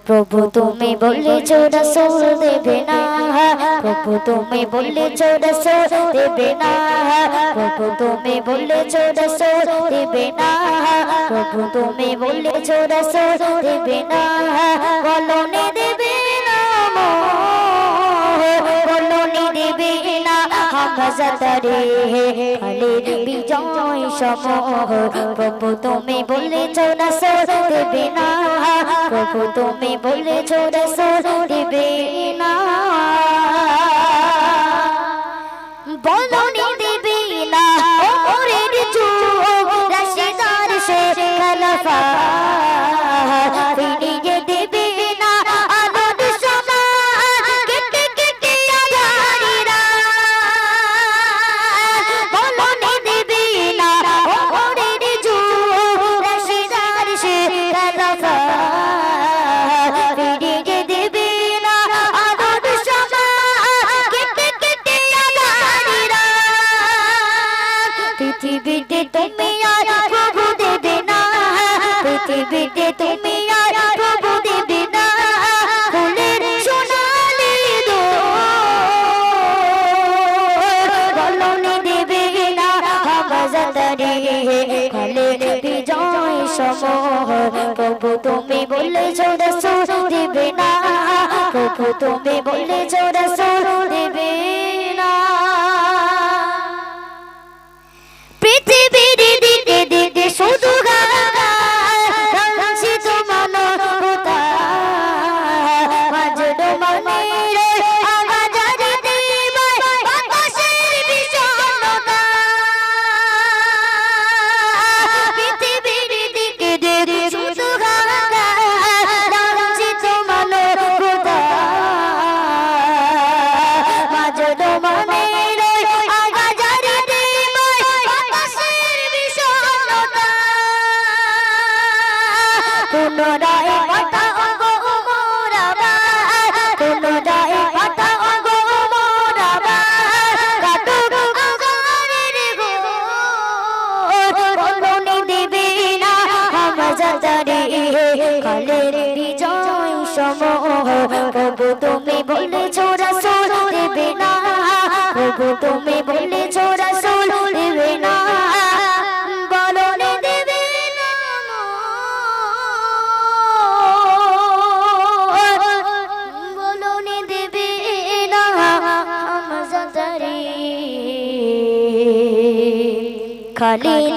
প্রভু তুমি বলেছো রাসূল দেবে না, প্রভু তুমি বলেছো রাসূল দেবে না, প্রভু তুমি বলেছো রাসূল দেবে না, প্রভু তুমি বলেছো রাসূল দেবে না, বলনি দেবে না, বলনি দেবে না হামজাতারে খালিদ বিজয় সমহ। প্রভু তুমি বলেছো রাসূল দেবে না, প্রভু তুমি বলেছো রাসূল দেবে না, বলনি দেবে না ওরের যুগ রাশিদার শেখ খলিফা, ফিরিয়ে দেবে না আলোর সমান কেটে কেটে আধারিরা, বলনি দেবে না ওরের যুগ রাশিদার শেখ খলিফা, ফিরিয়ে দেবে না আলোর সমান কেটে কেটে আধারিরা, পৃথিবীতে তুমি আর প্রভু দেবে না, পৃথিবীতে তুমি আর প্রভু দেবে না, ফুলের সোনালি দোল, বলনি দেবে না হামজাতারে খালিদ বিজয় সমহ। প্রভু তুমি বলেছো রাসূল দেবে না, প্রভু তুমি বলেছো রাসূল দেবে না, পৃথিবীর দিকে দিকে শুধু লাঞ্ছিত মানবতা, মাজনু মনের আগাজারি দিবায় বাতাসের বিষণ্ণতা, পৃথিবীর দিকে দিকে শুধু লাঞ্ছিত মানবতা, মাজনু মনের আগাজারি দিবায় বাতাসের বিষণ্ণতা, পুনরায় পাতা গো মোরাবা, পুনরায় পাতা গো মোরাবা, কাটুক আজারের ঘোর, বলনি দেবে না হামজাতারে খালিদ বিজয় সমহ। প্রভু তুমি বলেছো রাসূল দেবে না, প্রভু তুমি বলেছো রাসূল দেবে না, বলনি দেবে না, বলনি দেবে না হামজাতারে খালিদ